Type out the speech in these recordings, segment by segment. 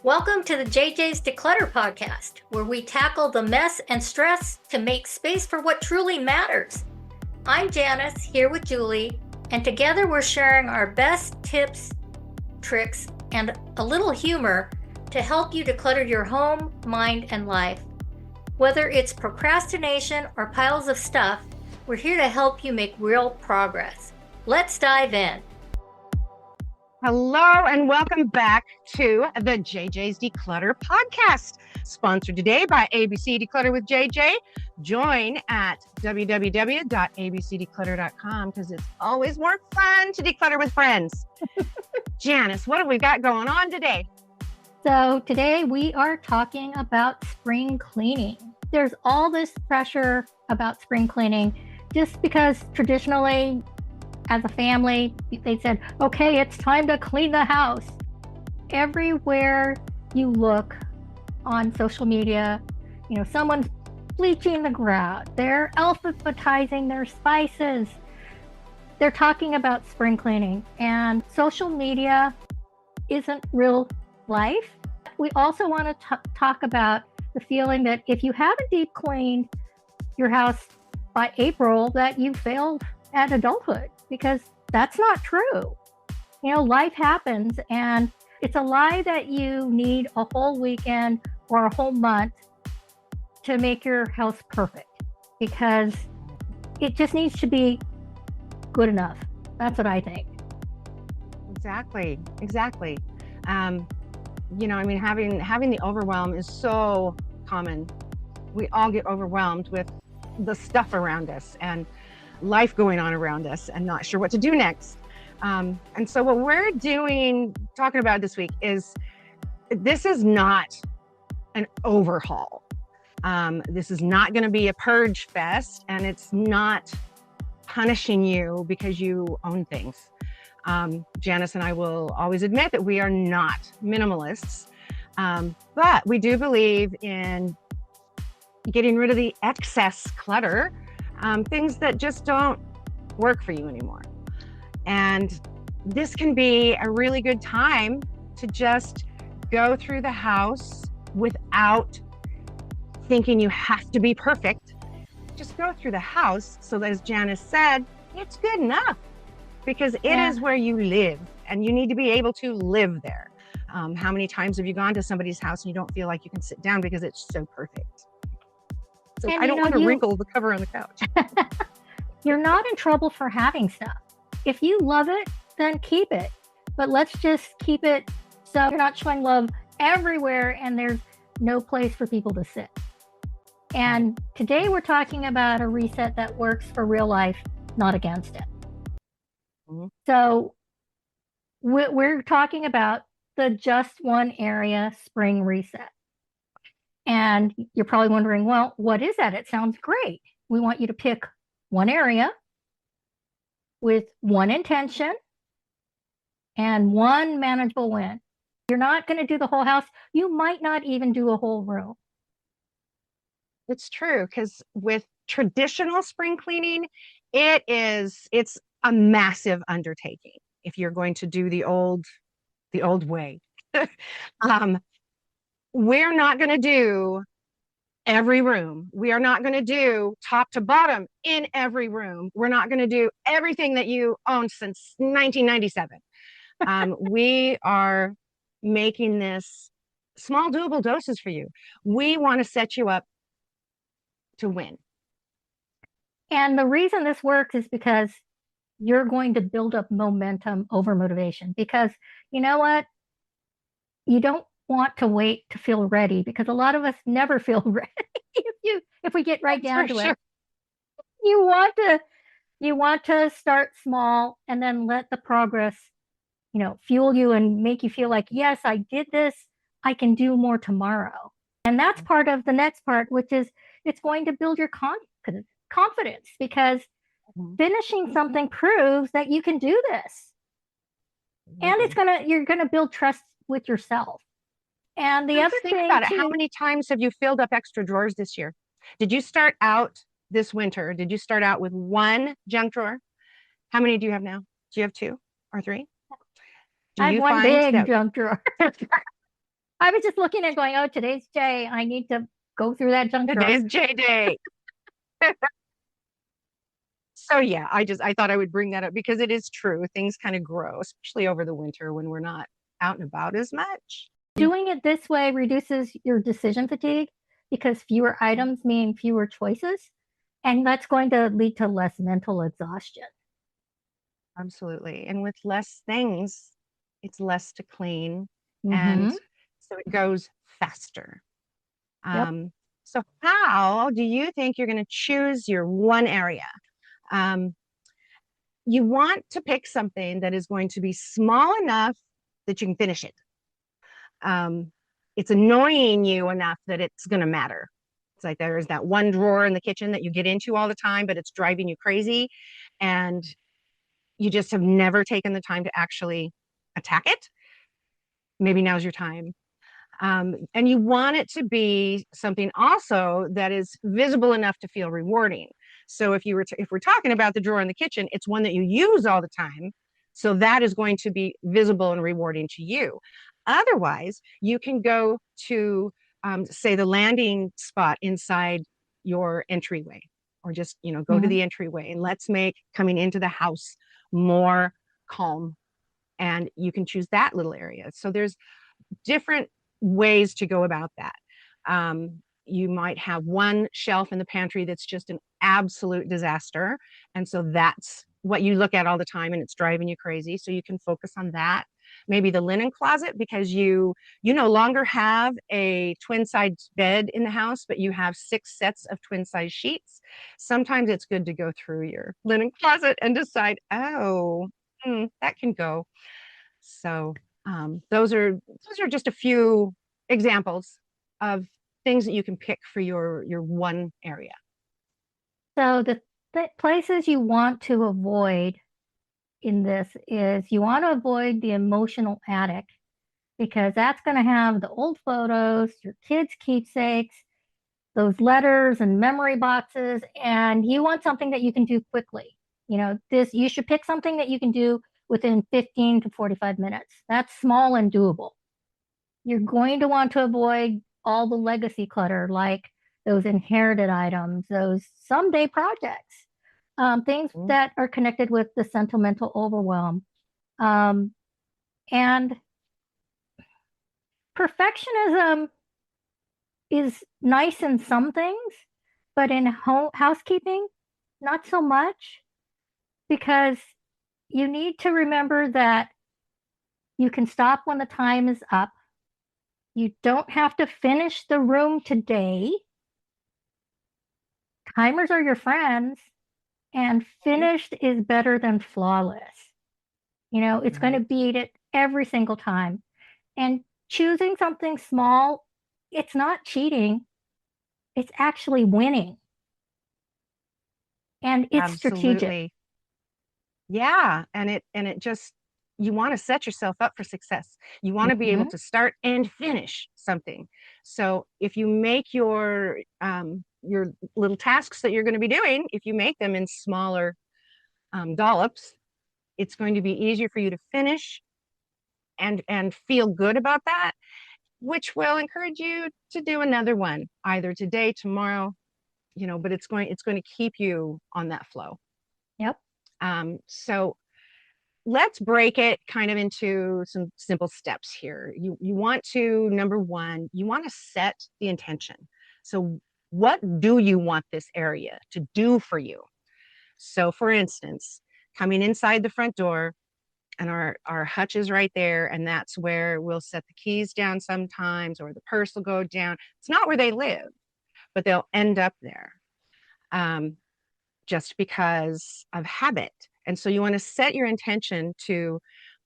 Welcome to the JJ's Declutter podcast, where we tackle the mess and stress to make space for what truly matters. I'm Janis, here with Julie, and together we're sharing our best tips, tricks, and a little humor to help you declutter your home, mind, and life. Whether it's procrastination or piles of stuff, we're here to help you make real progress. Let's dive in. Hello and welcome back to the JJ's Declutter podcast, sponsored today by ABC Declutter with JJ. Join at www.abcdeclutter.com because it's always more fun to declutter with friends. Janis, what have we got going on today? So today we are talking about spring cleaning. There's all this pressure about spring cleaning just because traditionally, as a family, they said, okay, it's time to clean the house. Everywhere you look on social media, someone's bleaching the grout. They're alphabetizing their spices. They're talking about spring cleaning, and social media isn't real life. We also want to talk about the feeling that if you haven't deep cleaned your house by April, that you failed at adulthood, because that's not true. Life happens, and it's a lie that you need a whole weekend or a whole month to make your house perfect, because it just needs to be good enough. That's what I think. Exactly. Having the overwhelm is so common. We all get overwhelmed with the stuff around us and life going on around us and not sure what to do next. And so what we're talking about this week is, this is not an overhaul. This is not going to be a purge fest, and it's not punishing you because you own things. Janis and I will always admit that we are not minimalists, but we do believe in getting rid of the excess clutter, things that just don't work for you anymore. And this can be a really good time to just go through the house without thinking you have to be perfect. Just go through the house so that, as Janis said, it's good enough, because it is where you live and you need to be able to live there. How many times have you gone to somebody's house and you don't feel like you can sit down because it's so perfect? So I don't want to wrinkle the cover on the couch. You're not in trouble for having stuff. If you love it, then keep it. But let's just keep it so you're not showing love everywhere and there's no place for people to sit. And today we're talking about a reset that works for real life, not against it. Mm-hmm. So we're talking about the just one area spring reset. And you're probably wondering, well, what is that? It sounds great. We want you to pick one area with one intention and one manageable win. You're not going to do the whole house. You might not even do a whole room. It's true, because with traditional spring cleaning, it's a massive undertaking if you're going to do the old way. We're not going to do every room. We are not going to do top to bottom in every room. We're not going to do everything that you own since 1997. We are making this small, doable doses for you. We want to set you up to win. And the reason this works is because you're going to build up momentum over motivation. Because you know what? You don't want to wait to feel ready, because a lot of us never feel ready. if we get right down to it, you want to start small and then let the progress fuel you and make you feel like, yes, I did this, I can do more tomorrow. And that's part of the next part, which is it's going to build your confidence, because finishing something proves that you can do this. And you're gonna build trust with yourself. And the other thing about it, how many times have you filled up extra drawers this year? Did you start out this winter? Did you start out with one junk drawer? How many do you have now? Do you have 2 or 3? I have one big junk drawer. I was just looking at going, oh, today's J. I need to go through that junk drawer. Today's J Day. So yeah, I thought I would bring that up because it is true. Things kind of grow, especially over the winter when we're not out and about as much. Doing it this way reduces your decision fatigue because fewer items mean fewer choices. And that's going to lead to less mental exhaustion. Absolutely. And with less things, it's less to clean. And Mm-hmm. so it goes faster. Yep. Um, so how do you think you're going to choose your one area? Um, you want to pick something that is going to be small enough that you can finish it. Um, it's annoying you enough that it's going to matter. It's like there's that one drawer in the kitchen that you get into all the time, but it's driving you crazy. And you just have never taken the time to actually attack it. Maybe now's your time. And you want it to be something also that is visible enough to feel rewarding. So if we're talking about the drawer in the kitchen, it's one that you use all the time. So that is going to be visible and rewarding to you. Otherwise, you can go to say the landing spot inside your entryway, or just go to Mm-hmm. the entryway and let's make coming into the house more calm. And you can choose that little area. So there's different ways to go about that. You might have one shelf in the pantry that's just an absolute disaster. And so that's what you look at all the time and it's driving you crazy. So you can focus on that. Maybe the linen closet because you no longer have a twin size bed in the house, but you have 6 sets of twin size sheets. Sometimes it's good to go through your linen closet and decide, oh, that can go. So those are just a few examples of things that you can pick for your one area. So the places you want to avoid in this is you want to avoid the emotional attic because that's going to have the old photos, your kids' keepsakes, those letters and memory boxes, and you want something that you can do quickly. This you should pick something that you can do within 15 to 45 minutes. That's small and doable. You're going to want to avoid all the legacy clutter, like those inherited items, those someday projects, things Mm, that are connected with the sentimental overwhelm. Um, and perfectionism is nice in some things, but in housekeeping, not so much, because you need to remember that you can stop when the time is up. You don't have to finish the room today. Timers are your friends, and finished is better than flawless. It's going to right. beat it every single time. And choosing something small, it's not cheating, it's actually winning. And it's strategic. Absolutely. Yeah. And it just you want to set yourself up for success. You want to be able Mhm. to start and finish something. So if you make your little tasks that you're going to be doing, if you make them in smaller dollops, it's going to be easier for you to finish and feel good about that, which will encourage you to do another one either today, tomorrow, but it's going to keep you on that flow. Yep. So let's break it kind of into some simple steps here. You want to, number one, you want to set the intention. So what do you want this area to do for you? So for instance, coming inside the front door, and our hutch is right there, and that's where we'll set the keys down sometimes, or the purse will go down. It's not where they live, but they'll end up there, um, just because of habit. And so you want to set your intention to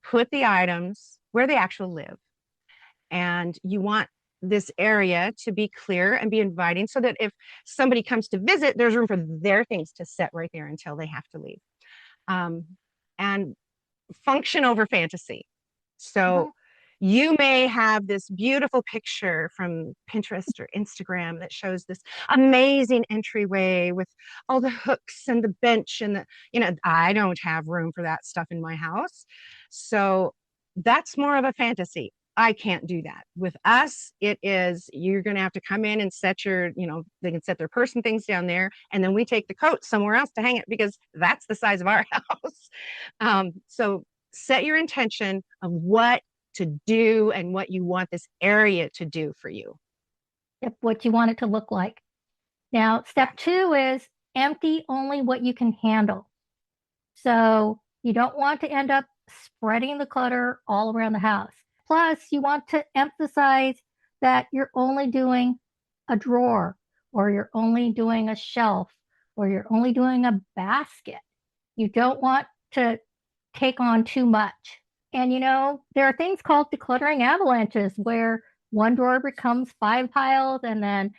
put the items where they actually live, and you want this area to be clear and be inviting so that if somebody comes to visit, there's room for their things to set right there until they have to leave. um, and function over fantasy. Mhm. So you may have this beautiful picture from Pinterest or Instagram that shows this amazing entryway with all the hooks and the bench and I don't have room for that stuff in my house. So that's more of a fantasy. I can't do that. With us, it is you're going to have to come in and set your, they can set their purse and things down there. And then we take the coat somewhere else to hang it because that's the size of our house. So set your intention of what to do and what you want this area to do for you. What you want it to look like. Now, step two is empty only what you can handle. So you don't want to end up spreading the clutter all around the house. Plus, you want to emphasize that you're only doing a drawer, or you're only doing a shelf, or you're only doing a basket. You don't want to take on too much. And there are things called decluttering avalanches where one drawer becomes 5 piles, and then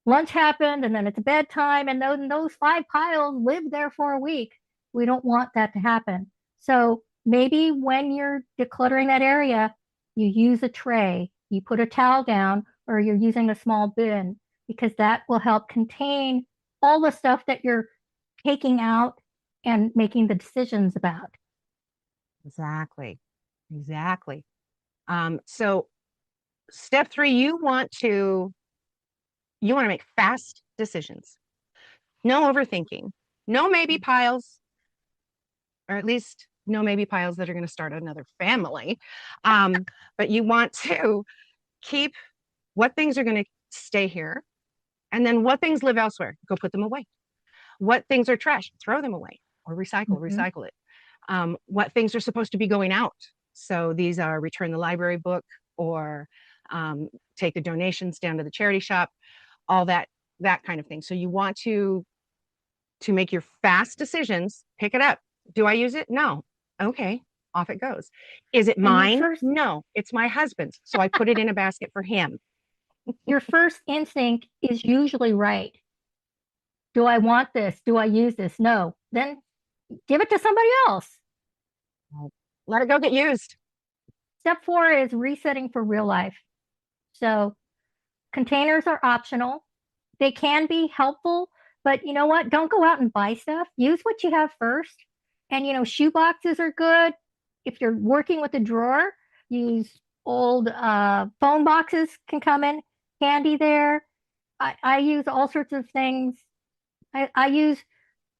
lunch happened, and then it's bedtime, and those 5 piles live there for a week. We don't want that to happen. So maybe when you're decluttering that area, you use a tray, you put a towel down, or you're using a small bin, because that will help contain all the stuff that you're taking out and making the decisions about. Exactly. Exactly. So step three, you want to make fast decisions. No overthinking. No maybe piles, or at least no maybe piles that are going to start another family. But you want to keep what things are going to stay here, and then what things live elsewhere. Go put them away. What things are trash, throw them away, or recycle it. What things are supposed to be going out. So these are return the library book, or take the donations down to the charity shop, all that kind of thing. So you want to make your fast decisions, pick it up. Do I use it? No. Okay, off it goes. Is it mine? No, it's my husband's. So I put it in a basket for him. Your first instinct is usually right. Do I want this? Do I use this? No. Then give it to somebody else. Let it go get used. Step four is resetting for real life. So containers are optional. They can be helpful, but you know what? Don't go out and buy stuff. Use what you have first. And shoe boxes are good. If you're working with a drawer, use old phone boxes can come in handy there. I use all sorts of things. I use,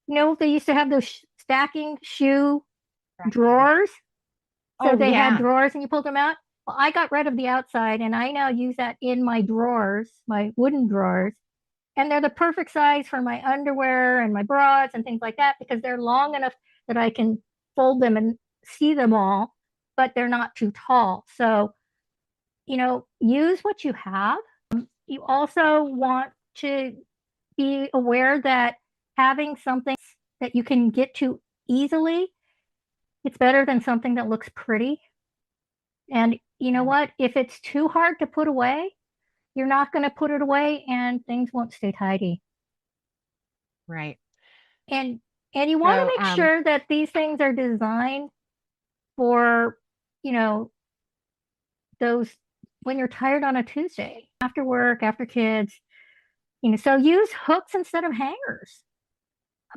they used to have those stacking shoe drawers. So they had drawers and you pulled them out. Well, I got rid of the outside and I now use that in my drawers, my wooden drawers. And they're the perfect size for my underwear and my bras and things like that, because they're long enough that I can fold them and see them all, but they're not too tall. So, use what you have. You also want to be aware that having something that you can get to easily, it's better than something that looks pretty. And you know what? If it's too hard to put away, you're not going to put it away and things won't stay tidy. Right. And you want to make sure that these things are designed for, those when you're tired on a Tuesday, after work, after kids, so use hooks instead of hangers,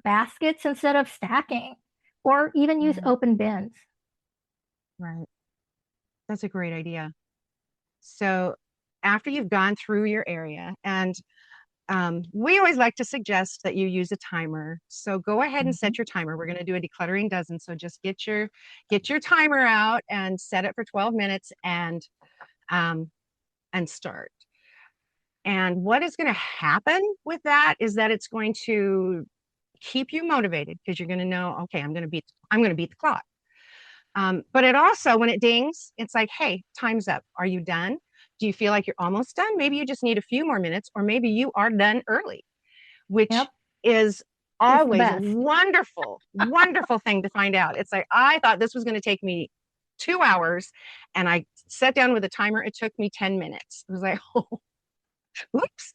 baskets instead of stacking, or even use open bins. Right. That's a great idea. So after you've gone through your area, and we always like to suggest that you use a timer. So go ahead and set your timer. We're going to do a decluttering dozen. So just get your timer out and set it for 12 minutes and start. And what is going to happen with that is that it's going to keep you motivated, because you're going to know, okay, I'm going to beat the clock. But it also, when it dings, it's like, hey, time's up. Are you done? Do you feel like you're almost done? Maybe you just need a few more minutes, or maybe you are done early, which is always a wonderful, wonderful thing to find out. It's like, I thought this was going to take me 2 hours, and I sat down with a timer. It took me 10 minutes. It was like, oh, oops.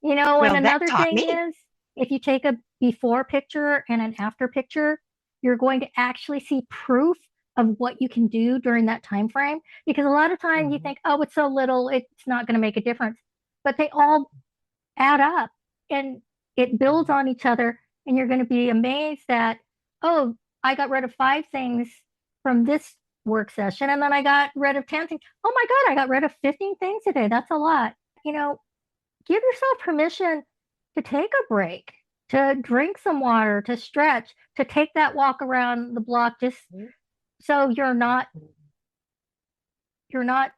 And another thing is, if you take a before picture and an after picture, you're going to actually see proof of what you can do during that time frame. Because a lot of times you think, oh, it's so little, it's not going to make a difference. But they all add up and it builds on each other. And you're going to be amazed that, oh, I got rid of 5 things from this work session. And then I got rid of 10 things. Oh my God, I got rid of 15 things today. That's a lot. Give yourself permission to take a break, to drink some water, to stretch, to take that walk around the block, just so you're not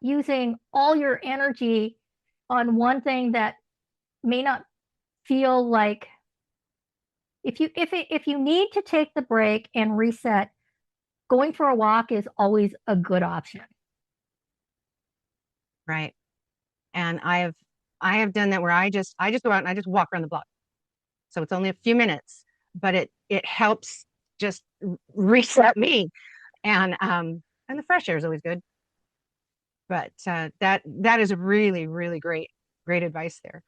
using all your energy on one thing that may not feel like. If you need to take the break and reset, going for a walk is always a good option. Right. And I have done that where I just go out and I just walk around the block. So it's only a few minutes, but it helps just reset me. And the fresh air is always good. But that is a really, really great advice there.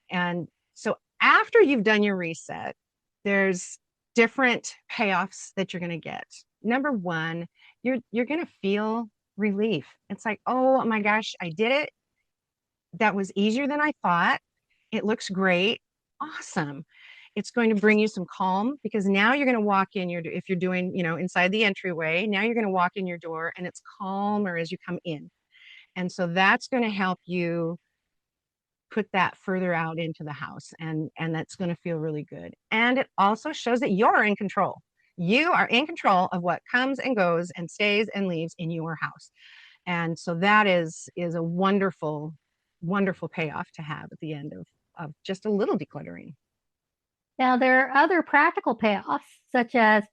And so after you've done your reset, there's different payoffs that you're going to get. Number one, you're going to feel relief. It's like, oh my gosh, I did it. That was easier than I thought. It looks great. Awesome. It's going to bring you some calm, because now you're going to walk in if you're doing, inside the entryway, now you're going to walk in your door and it's calmer as you come in. And so that's going to help you put that further out into the house, and that's going to feel really good. And it also shows that you're in control. You are in control of what comes and goes and stays and leaves in your house. And so that is a wonderful, wonderful payoff to have at the end of just a little decluttering. Now, there are other practical payoffs, such as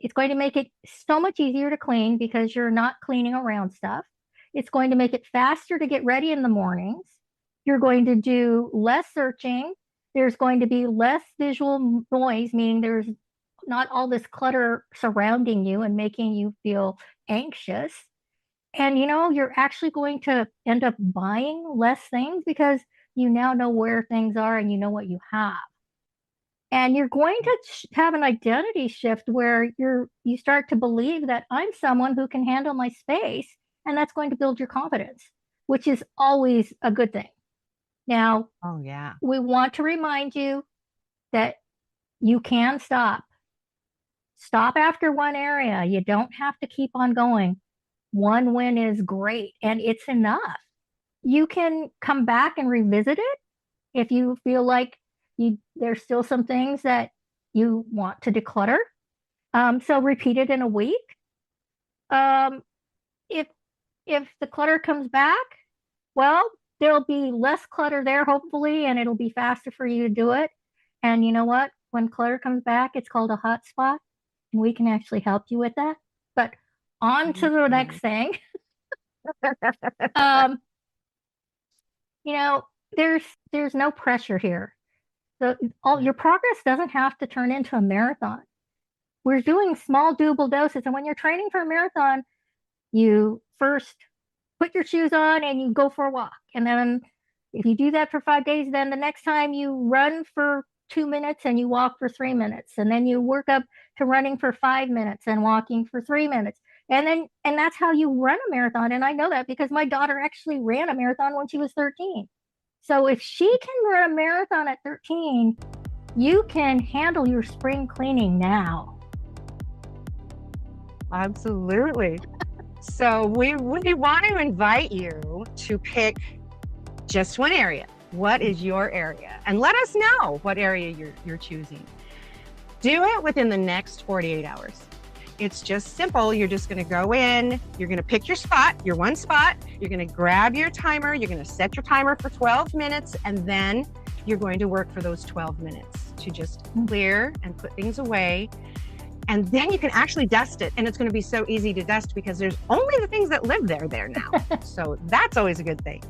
it's going to make it so much easier to clean because you're not cleaning around stuff. It's going to make it faster to get ready in the mornings. You're going to do less searching. There's going to be less visual noise, meaning there's not all this clutter surrounding you and making you feel anxious. And you're actually going to end up buying less things because you now know where things are and you know what you have. And you're going to have an identity shift where you start to believe that I'm someone who can handle my space, and that's going to build your confidence, which is always a good thing. Now, oh yeah, we want to remind you that you can stop. Stop after one area. You don't have to keep on going. One win is great, and it's enough. You can come back and revisit it if you feel like there's still some things that you want to declutter. So repeat it in a week. If the clutter comes back, well, there'll be less clutter there, hopefully, and it'll be faster for you to do it. And you know what? When clutter comes back, it's called a hot spot, and we can actually help you with that. But on to the next thing. There's no pressure here. So all your progress doesn't have to turn into a marathon. We're doing small doable doses. And when you're training for a marathon, you first put your shoes on and you go for a walk. And then if you do that for 5 days, then the next time you run for 2 minutes and you walk for 3 minutes. And then you work up to running for 5 minutes and walking for 3 minutes. And that's how you run a marathon. And I know that because my daughter actually ran a marathon when she was 13. So if she can run a marathon at 13, you can handle your spring cleaning now. Absolutely. So we want to invite you to pick just one area. What is your area? And let us know what area you're choosing. Do it within the next 48 hours. It's just simple. You're just going to go in, you're going to pick your spot, your one spot, you're going to grab your timer, you're going to set your timer for 12 minutes, and then you're going to work for those 12 minutes to just clear and put things away. And then you can actually dust it. And it's going to be so easy to dust because there's only the things that live there now. So that's always a good thing.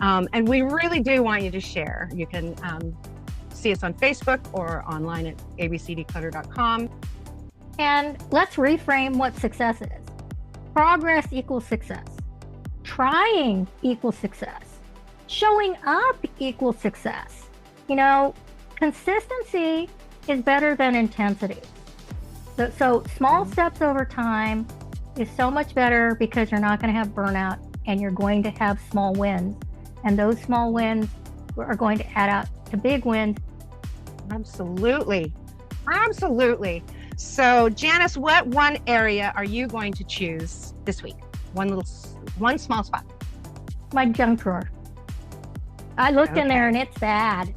And we really do want you to share. You can see us on Facebook or online at abcdeclutter.com. And let's reframe what success is. Progress equals success. Trying equals success. Showing up equals success. Consistency is better than intensity. So small steps over time is so much better because you're not going to have burnout and you're going to have small wins. And those small wins are going to add up to big wins. Absolutely. Absolutely. So, Janis, what one area are you going to choose this week? one small spot. My junk drawer. I looked in there and it's bad.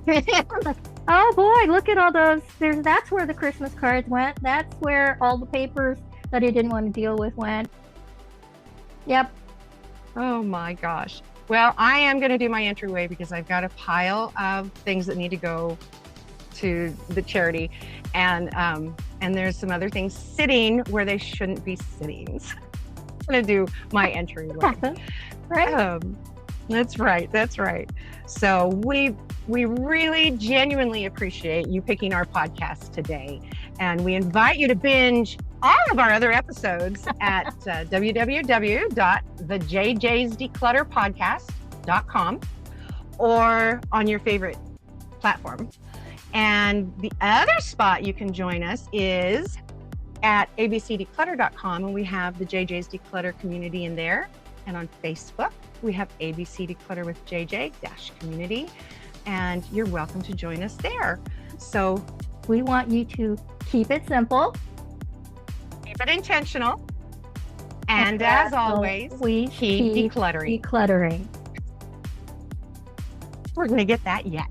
Like, oh boy, look at all those. That's where the Christmas cards went. That's where all the papers that I didn't want to deal with went. Yep. Oh my gosh. Well, I am going to do my entryway because I've got a pile of things that need to go to the charity, and there's some other things sitting where they shouldn't be sitting. So I'm going to do my entryway. Right. That's right. So we really genuinely appreciate you picking our podcast today, and we invite you to binge all of our other episodes at www.thejjsdeclutterpodcast.com or on your favorite platform. And the other spot you can join us is at abcdeclutter.com, and we have the JJ's Declutter community in there. And on Facebook, we have ABC Declutter with JJ-community, and you're welcome to join us there. So we want you to keep it simple, keep it intentional, and as always, we keep decluttering. We're going to get that yet.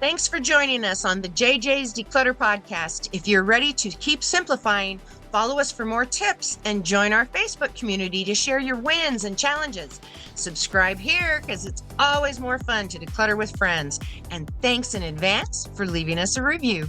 Thanks for joining us on the JJ's Declutter podcast. If you're ready to keep simplifying, follow us for more tips and join our Facebook community to share your wins and challenges. Subscribe here because it's always more fun to declutter with friends. And thanks in advance for leaving us a review.